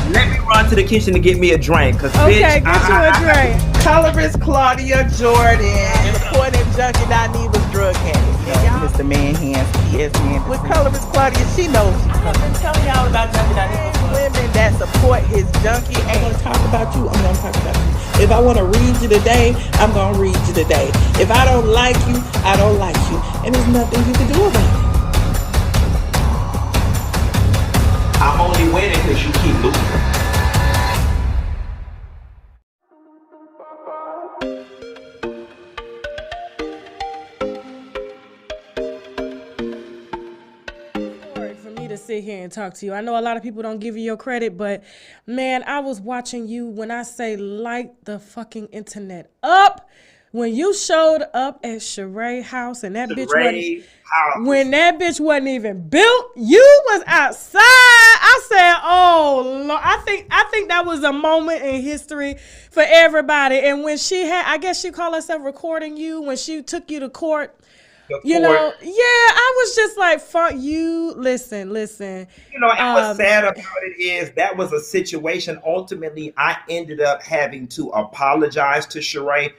Let me run to the kitchen to get me a drink, cause Okay, bitch, get you a drink. Colorist Claudia Jordan, supporting Junkie Dineva's drug habit. Mr. Manhands, TS Madison. With colorist Claudia, she knows. I've been telling y'all about Junkie Dineva. Women that support his junkie. I'm gonna talk about you. I'm gonna talk about you. If I want to read you today, I'm gonna read you today. If I don't like you, I don't like you, and there's nothing you can do about it. I'm only winning because you keep losing. For me to sit here and talk to you, I know a lot of people don't give you your credit, but man, I was watching you when I say light the fucking internet up. When you showed up at Sheree house and that bitch wasn't even built, you was outside. I said, "Oh Lord!" I think that was a moment in history for everybody. And when she had, I guess she called herself recording you when she took you to court. You know, yeah, I was just like, "Fuck you!" Listen. You know, and what's sad about it is that was a situation. Ultimately, I ended up having to apologize to Sheree,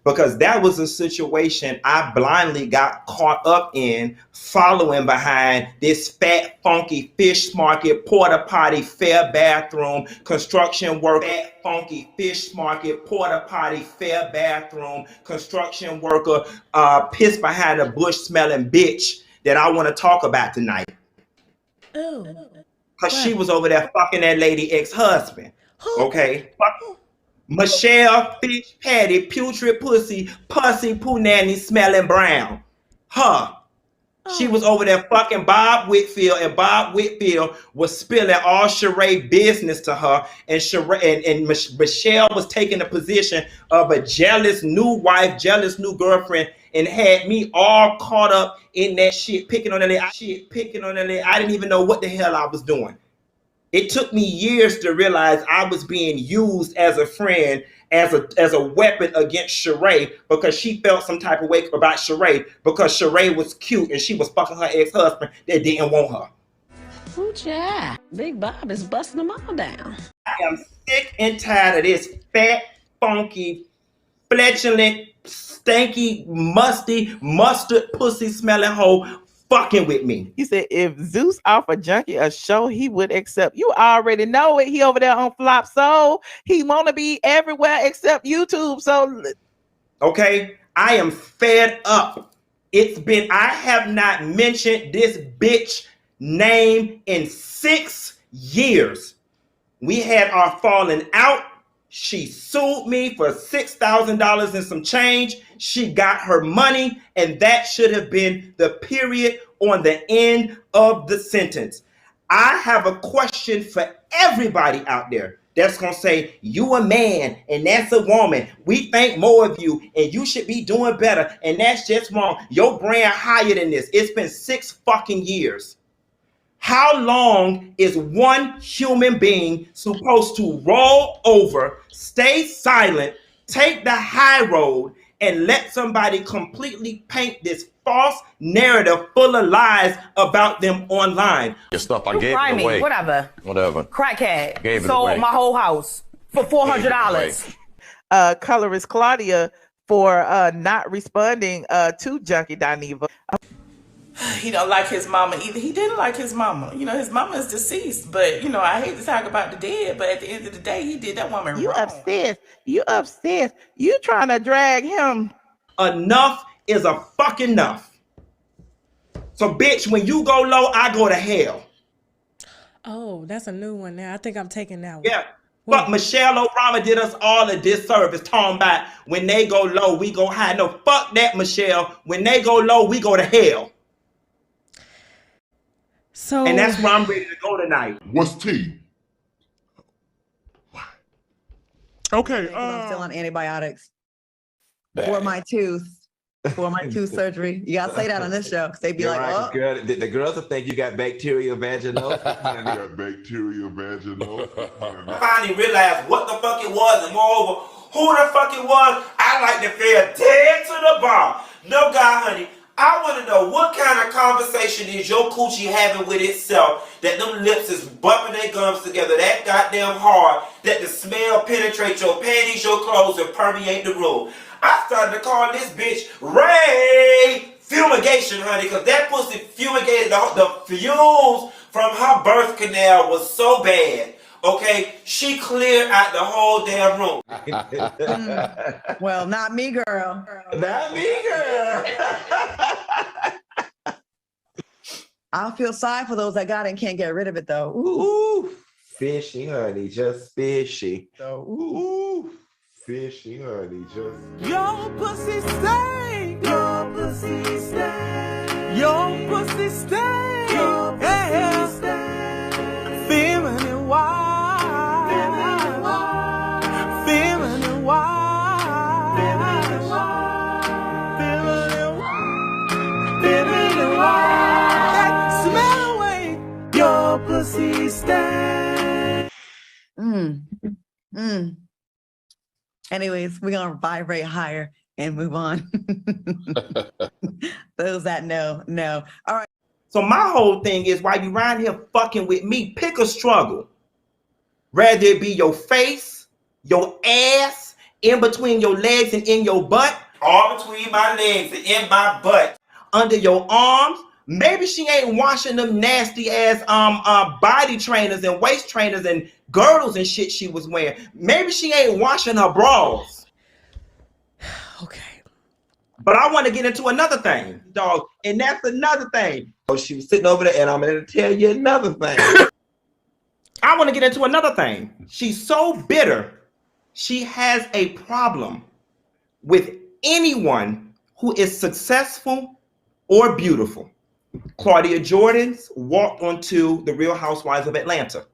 because that was a situation I blindly got caught up in, following behind this fat, funky fish market, porta potty, fair bathroom, construction worker, fat, funky fish market, porta potty, fair bathroom, construction worker, piss behind a bush smelling bitch that I want to talk about tonight. Oh. Because she was over there fucking that lady ex-husband. Okay? Michelle Fish Patty, putrid pussy, poo nanny smelling brown. Her. She was over there fucking Bob Whitfield, and Bob Whitfield was spilling all Sheree business to her, and Michelle was taking the position of a jealous new wife, jealous new girlfriend, and had me all caught up in that shit, picking on that lady. I didn't even know what the hell I was doing. It took me years to realize I was being used as a friend, as a weapon against Sheree, because she felt some type of way about Sheree, because Sheree was cute and she was fucking her ex-husband that didn't want her. Ooh, yeah. Big Bob is busting them all down. I am sick and tired of this fat, funky, flatulent, stanky, musty, mustard pussy smelling hoe fucking with me. He said if Zeus offered Junkie a show, he would accept. You already know it. He over there on Flop Soul. He want to be everywhere except YouTube. So, okay, I am fed up. I have not mentioned this bitch name in 6 years. We had our falling out. She sued me for $6,000 and some change. She got her money, and that should have been the period on the end of the sentence. I have a question for everybody out there that's going to say, you a man and that's a woman. We think more of you and you should be doing better. And that's just wrong. Your brand higher than this. It's been 6 fucking years. How long is one human being supposed to roll over, stay silent, take the high road, and let somebody completely paint this false narrative full of lies about them online? Your stuff, I gave it away. Whatever. Crackhead. Gave it Sold away. my whole house for $400. colorist Claudia for not responding to Junkie Dineva. He don't like his mama either. He didn't like his mama. You know, his mama is deceased. But, you know, I hate to talk about the dead, but at the end of the day, he did that woman wrong. You upstairs. You trying to drag him. Enough is a fucking enough. So, bitch, when you go low, I go to hell. Oh, that's a new one now. I think I'm taking that one. Yeah. Fuck, Michelle Obama did us all a disservice talking about when they go low, we go high. No, fuck that, Michelle. When they go low, we go to hell. So, and that's where I'm ready to go tonight. What's T? Okay. I'm still on antibiotics for my tooth. For my tooth surgery. You gotta say that on this show because they be like, right, oh. The girls will think you got bacterial vaginal. I finally realized what the fuck it was, and moreover, who the fuck it was. I like to feel dead to the bar. No, God, honey, I want to know what kind of conversation is your coochie having with itself that them lips is bumping their gums together that goddamn hard that the smell penetrates your panties, your clothes, and permeate the room. I started to call this bitch Ray Fumigation, honey, because that pussy fumigated the fumes from her birth canal was so bad. Okay, she cleared out the whole damn room. Well, not me, girl. Not me, girl. I feel sorry for those that got it and can't get rid of it, though. Ooh, fishy, honey, just fishy. Ooh, fishy, honey, just. Your pussy stay. Your pussy stay. Your pussy stay. Your pussy stay. Feminine wild. Feminine wild. Feminine wild. Feminine wild. Feminine wild. Feminine wild. Hey, smell away. Your pussy stay. Anyways, we're gonna vibrate higher and move on. Those that know. All right. So my whole thing is, while you around here fucking with me, pick a struggle. Rather it be your face, your ass, in between your legs and in your butt, all between my legs and in my butt, under your arms. Maybe she ain't washing them nasty ass body trainers and waist trainers and girdles and shit she was wearing. Maybe she ain't washing her bras. Okay. But I want to get into another thing, dog, and that's another thing. Oh, she was sitting over there, and I'm going to tell you another thing. I want to get into another thing. She's so bitter. She has a problem with anyone who is successful or beautiful. Claudia Jordan walked onto the Real Housewives of Atlanta.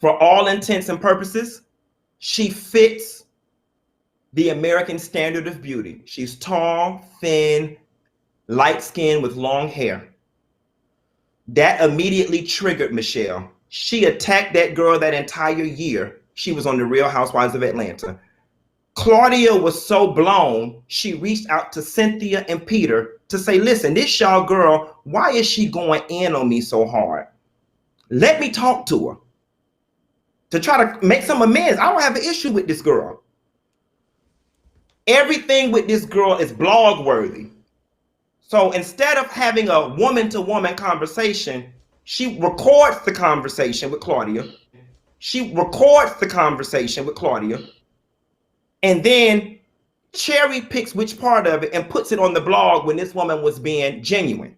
For all intents and purposes, she fits the American standard of beauty. She's tall, thin, light-skinned with long hair. That immediately triggered Michelle. She attacked that girl that entire year she was on the Real Housewives of Atlanta. Claudia was so blown, she reached out to Cynthia and Peter to say, listen, this y'all girl, why is she going in on me so hard? Let me talk to her to try to make some amends. I don't have an issue with this girl. Everything with this girl is blog worthy. So instead of having a woman-to-woman conversation, she records the conversation with Claudia. And then cherry picks which part of it and puts it on the blog when this woman was being genuine.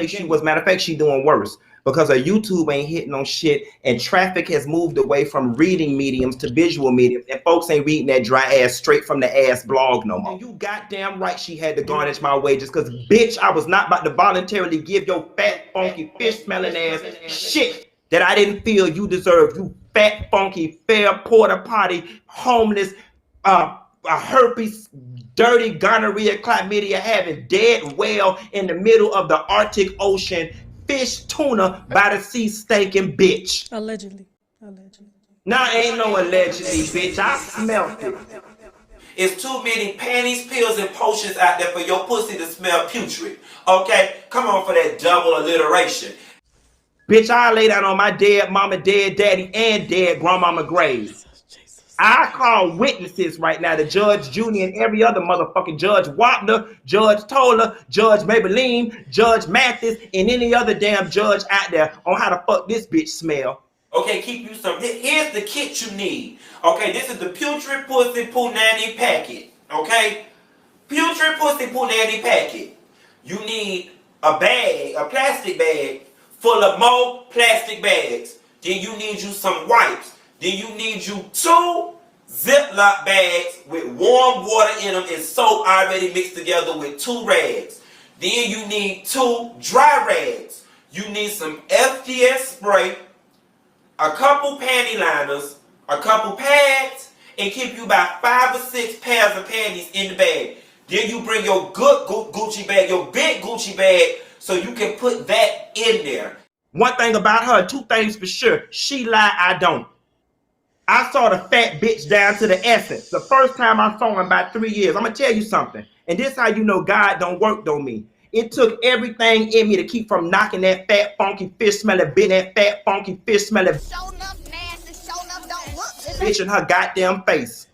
She was, matter of fact, she's doing worse because her YouTube ain't hitting on shit and traffic has moved away from reading mediums to visual mediums and folks ain't reading that dry ass straight from the ass blog no more. And you goddamn right she had to garnish my wages because bitch, I was not about to voluntarily give your fat, funky, fish smelling ass shit that I didn't feel you deserved. You fat, funky, fair, porta potty, homeless, a herpes, dirty, gonorrhea, chlamydia having dead whale in the middle of the Arctic Ocean, fish tuna by the sea stinking bitch. Allegedly. Nah, ain't no allegedly, bitch. I smelled it. It's too many panties, pills, and potions out there for your pussy to smell putrid. Okay? Come on for that double alliteration. Bitch, I lay down on my dead mama, dead daddy, and dead grandmama grave. I call witnesses right now, the Judge Junie and every other motherfucking Judge Wapner, Judge Toller, Judge Maybelline, Judge Mathis, and any other damn judge out there on how the fuck this bitch smell. Okay, keep you some. Here's the kit you need. Okay, this is the Putrid Pussy Punani packet. Okay? Putrid Pussy Punani packet. You need a bag, a plastic bag, full of more plastic bags. Then you need you some wipes. Then you need you 2 Ziploc bags with warm water in them and soap already mixed together with 2 rags. Then you need 2 dry rags. You need some FDS spray, a couple panty liners, a couple pads, and keep you about 5 or 6 pairs of panties in the bag. Then you bring your good Gucci bag, your big Gucci bag, so you can put that in there. One thing about her, 2 things for sure. She lie, I don't. I saw the fat bitch down to the essence. The first time I saw her in about 3 years. I'm going to tell you something. And this how you know God don't work on me. It took everything in me to keep from knocking that fat, funky, fish smelling bitch, that fat, funky, fish smelling bitch in her goddamn face.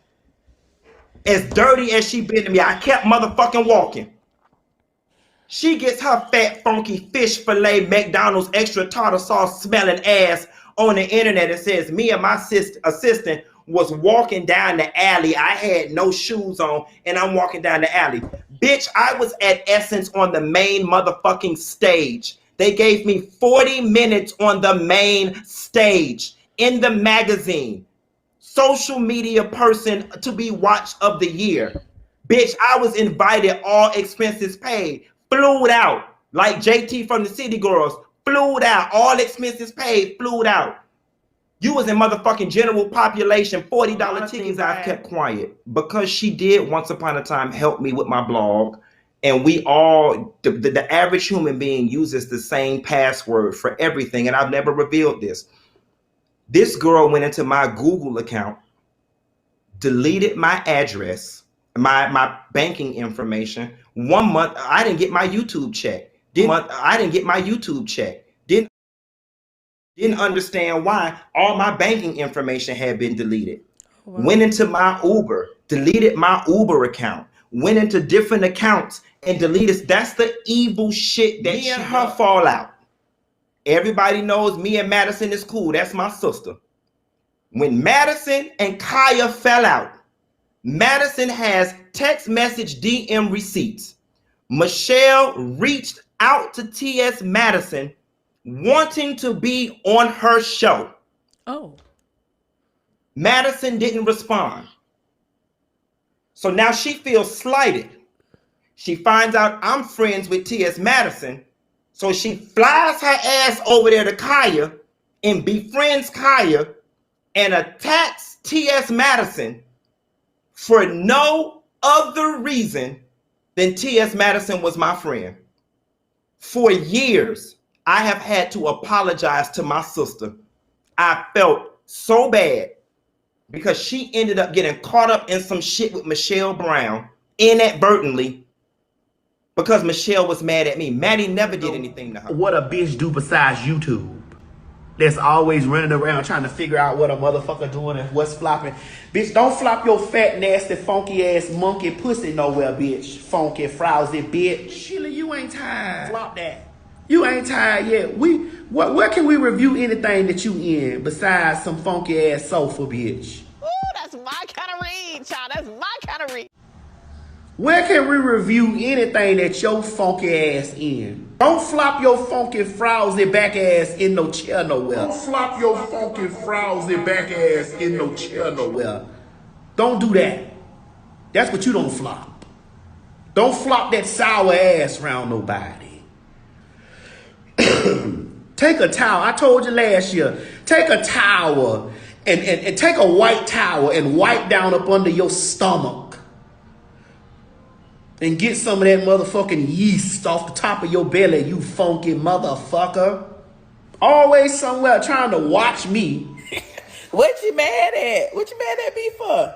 As dirty as she been to me, I kept motherfucking walking. She gets her fat, funky fish fillet, McDonald's extra tartar sauce smelling ass on the internet and says me and my assistant was walking down the alley. I had no shoes on and I'm walking down the alley. Bitch, I was at Essence on the main motherfucking stage. They gave me 40 minutes on the main stage in the magazine. Social media person to be watched of the year. Bitch, I was invited, all expenses paid. Flew out, like JT from the City Girls. Flew out, all expenses paid, flew out. You was in motherfucking general population, $40 tickets. I kept quiet because she did once upon a time help me with my blog. And we all, the average human being uses the same password for everything. And I've never revealed this. This girl went into my Google account, deleted my address, my banking information. 1 month, I didn't get my YouTube check. Didn't understand why all my banking information had been deleted. Wow. Went into my Uber, deleted my Uber account, went into different accounts and deleted. That's the evil shit that me and her fall out. Everybody knows me and Madison is cool. That's my sister. When Madison and Kaya fell out, Madison has text message DM receipts. Michelle reached out to TS Madison wanting to be on her show. Oh. Madison didn't respond. So now she feels slighted. She finds out I'm friends with TS Madison. So she flies her ass over there to Kaya and befriends Kaya and attacks TS Madison for no other reason than TS Madison was my friend. For years, I have had to apologize to my sister. I felt so bad because she ended up getting caught up in some shit with Michelle Brown inadvertently because Michelle was mad at me. Maddie never did anything to her. What a bitch do besides YouTube? That's always running around trying to figure out what a motherfucker doing and what's flopping. Bitch, don't flop your fat, nasty, funky ass monkey pussy nowhere, bitch. Funky, frowsy bitch. Sheila, you ain't tired. Flop that. You ain't tired yet. Where can we review anything that you in besides some funky ass sofa, bitch? Ooh, that's my kind of read, child. That's my kind of read. Where can we review anything that your funky ass in? Don't flop your funky frowsy back ass in no chair nowhere. Don't flop your funky frowsy back ass in no chair nowhere. Don't do that. That's what you don't flop. Don't flop that sour ass around nobody. Take a towel. I told you last year. Take a towel and take a white towel and wipe down up under your stomach. And get some of that motherfucking yeast off the top of your belly, you funky motherfucker. Always somewhere trying to watch me. What you mad at? What you mad at me for?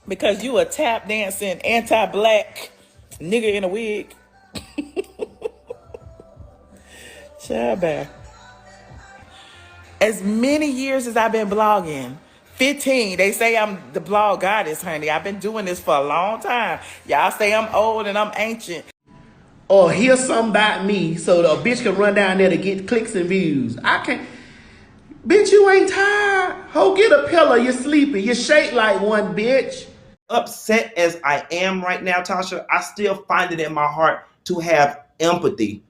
Because you a tap dancing anti-black nigga in a wig. Child bear. As many years as I've been blogging, 15. They say I'm the blog goddess, honey. I've been doing this for a long time. Y'all say I'm old and I'm ancient. Or hear something about me so a bitch can run down there to get clicks and views. I can't. Bitch, you ain't tired. Ho, get a pillow. You're sleeping. You shake like one, bitch. Upset as I am right now, Tasha, I still find it in my heart to have empathy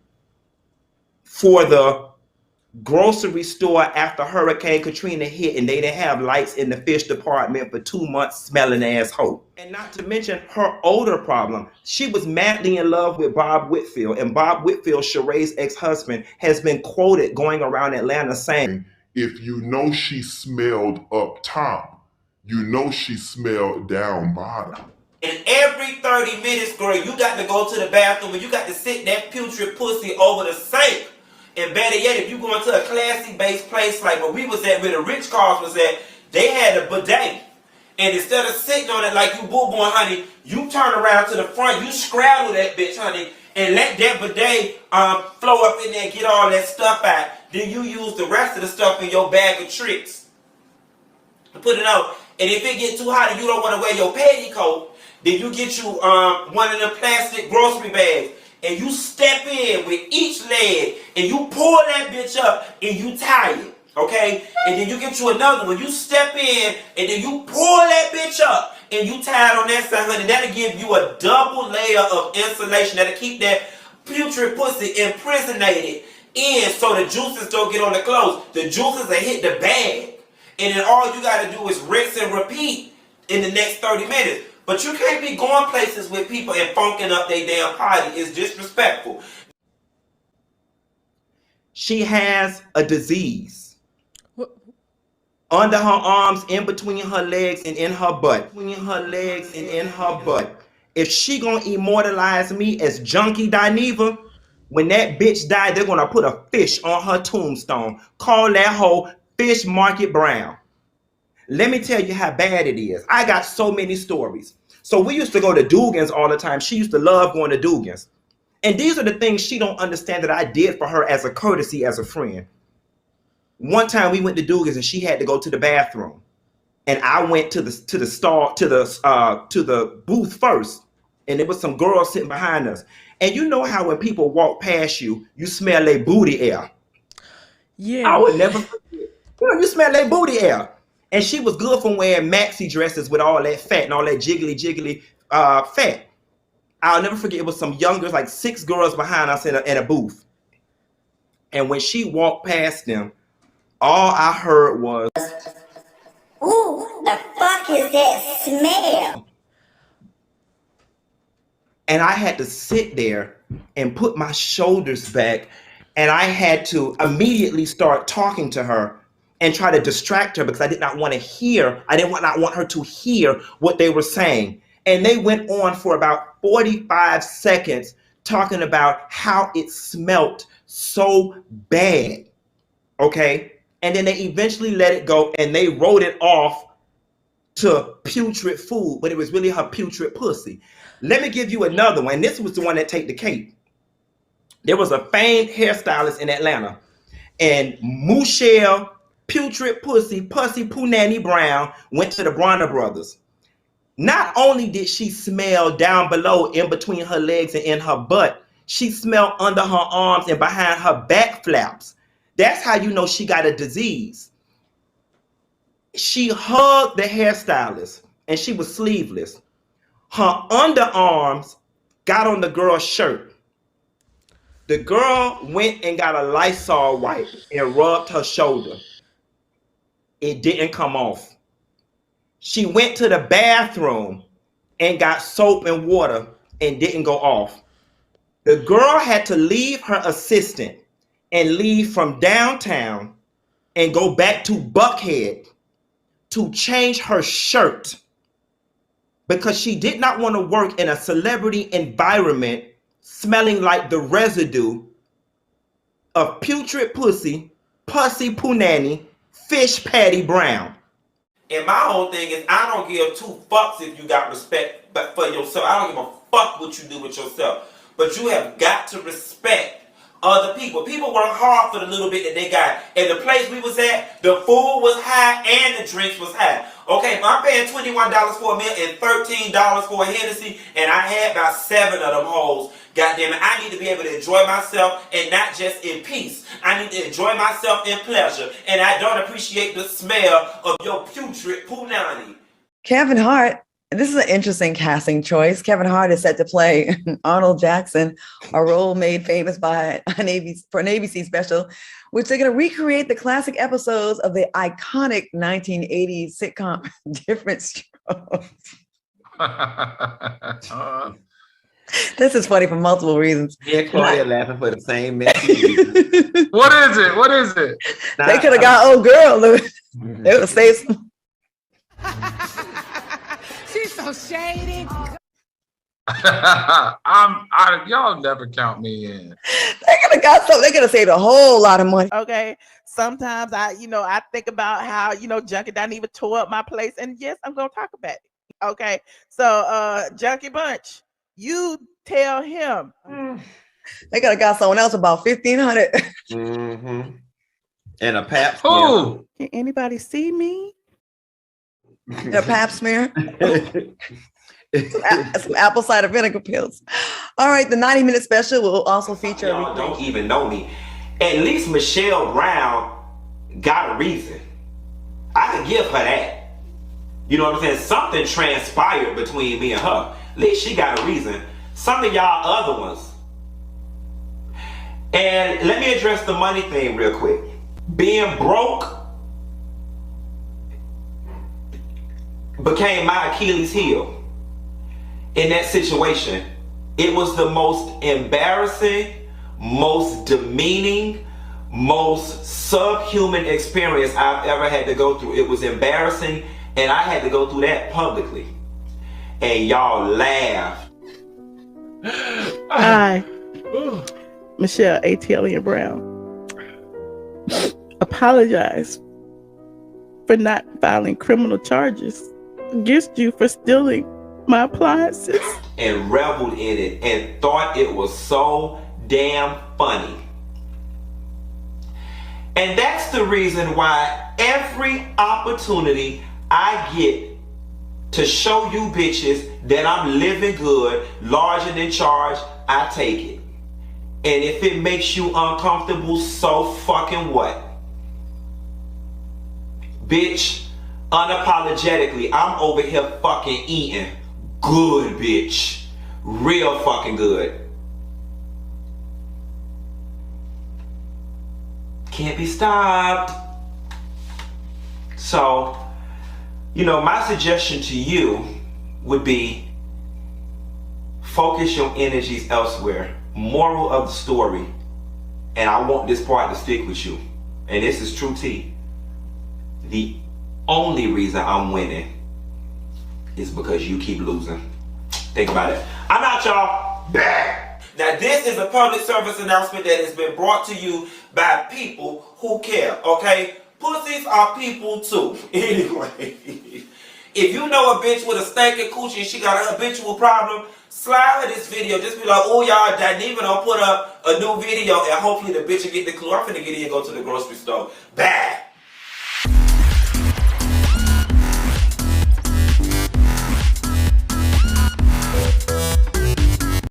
for the grocery store after Hurricane Katrina hit and they didn't have lights in the fish department for 2 months, smelling asshole. And not to mention her older problem. She was madly in love with Bob Whitfield, and Bob Whitfield, Sheree's ex-husband, has been quoted going around Atlanta saying, if you know she smelled up top, you know she smelled down bottom. And every 30 minutes, girl, you got to go to the bathroom and you got to sit that putrid pussy over the sink. And better yet, if you go into a classy-based place like where we was at, where the rich cars was at, they had a bidet. And instead of sitting on it like you boo-booing, honey, you turn around to the front, you scramble that bitch, honey, and let that bidet flow up in there and get all that stuff out. Then you use the rest of the stuff in your bag of tricks to put it out. And if it gets too hot and you don't want to wear your petticoat, then you get you one of them plastic grocery bags and you step in with each leg and you pull that bitch up and you tie it. Okay? And then you get you another one. You step in and then you pull that bitch up and you tie it on that side, honey. That'll give you a double layer of insulation that'll keep that putrid pussy imprisonated in so the juices don't get on the clothes. The juices will hit the bag. And then all you gotta do is rinse and repeat in the next 30 minutes. But you can't be going places with people and funking up their damn party. It's disrespectful. She has a disease. What? Under her arms, in between her legs, and in her butt. Between her legs and in her butt. If she gonna immortalize me as Junkie Dineva, when that bitch died, they're gonna put a fish on her tombstone. Call that hoe Fish Market Brown. Let me tell you how bad it is. I got so many stories. So we used to go to Dugan's all the time. She used to love going to Dugan's. And these are the things she don't understand that I did for her as a courtesy, as a friend. One time we went to Dugan's and she had to go to the bathroom. And I went to the booth first. And there was some girls sitting behind us. And you know how when people walk past you, you smell their booty air. Yeah. I would never forget. You smell their booty air. And she was good for wearing maxi dresses with all that fat and all that jiggly fat. I'll never forget, it was some young girls, like 6 girls behind us in a booth. And when she walked past them, all I heard was, "Ooh, the fuck is that smell?" And I had to sit there and put my shoulders back, and I had to immediately start talking to her and try to distract her because I did not want to hear, I did not want her to hear what they were saying. And they went on for about 45 seconds talking about how it smelt so bad, okay? And then they eventually let it go and they wrote it off to putrid food, but it was really her putrid pussy. Let me give you another one. This was the one that take the cake. There was a famed hairstylist in Atlanta, and Michelle Putrid Pussy Punani Brown went to the Bronner Brothers. Not only did she smell down below in between her legs and in her butt, she smelled under her arms and behind her back flaps. That's how you know she got a disease. She hugged the hairstylist and she was sleeveless. Her underarms got on the girl's shirt. The girl went and got a Lysol wipe and rubbed her shoulder. It didn't come off. She went to the bathroom and got soap and water and didn't go off. The girl had to leave her assistant and leave from downtown and go back to Buckhead to change her shirt because she did not want to work in a celebrity environment smelling like the residue of putrid pussy punani, Fish Patty Brown. And my whole thing is I don't give 2 fucks if you got respect but for yourself. I don't give a fuck what you do with yourself. But you have got to respect other people. People work hard for the little bit that they got. And the place we was at, the food was high and the drinks was high. Okay, if I'm paying $21 for a meal and $13 for a Hennessy, and I had about 7 of them hoes, goddamn it, I need to be able to enjoy myself and not just in peace. I need to enjoy myself in pleasure. And I don't appreciate the smell of your putrid punani. Kevin Hart, this is an interesting casting choice. Kevin Hart is set to play Arnold Jackson, a role made famous by an ABC special, which they're going to recreate the classic episodes of the iconic 1980s sitcom Different Strokes. This is funny for multiple reasons. Yeah, Claudia laughing for the same message. What is it? What is it? They could have got old girl. They would have saved some. She's so shady. Y'all never count me in. They're gonna save a whole lot of money. Okay. Sometimes I think about how, Junkie Dineva tore up my place, and yes, I'm gonna talk about it. Okay. So Junkie Bunch, you tell him. They could have got someone else about 1,500. Mm-hmm. And a pap smear. Who? Can anybody see me? A pap smear. Some apple cider vinegar pills. All right, the 90-minute special will also feature. Y'all don't even know me. At least Michelle Brown got a reason. I could give her that. You know what I'm saying? Something transpired between me and her. At least she got a reason. Some of y'all other ones. And let me address the money thing real quick. Being broke became my Achilles heel in that situation. It was the most embarrassing, most demeaning, most subhuman experience I've ever had to go through. It was embarrassing, and I had to go through that publicly. And y'all laughed. I, Michelle A. Brown, apologize for not filing criminal charges against you for stealing my appliances. And reveled in it and thought it was so damn funny. And that's the reason why every opportunity I get to show you bitches that I'm living good, large and in charge, I take it. And if it makes you uncomfortable, so fucking what? Bitch, unapologetically, I'm over here fucking eating good, bitch. Real fucking good. Can't be stopped. So, my suggestion to you would be focus your energies elsewhere. Moral of the story, and I want this part to stick with you, and this is true tea. The only reason I'm winning is because you keep losing. Think about it. I'm out, y'all. Back. Now, this is a public service announcement that has been brought to you by people who care, okay? Pussies are people too. Anyway, if you know a bitch with a stinking coochie and she got an habitual problem, slide her this video. Just be like, oh, y'all, Dineva don't put up a new video, and hopefully the bitch will get the clue. I'm finna get in and go to the grocery store. Bye.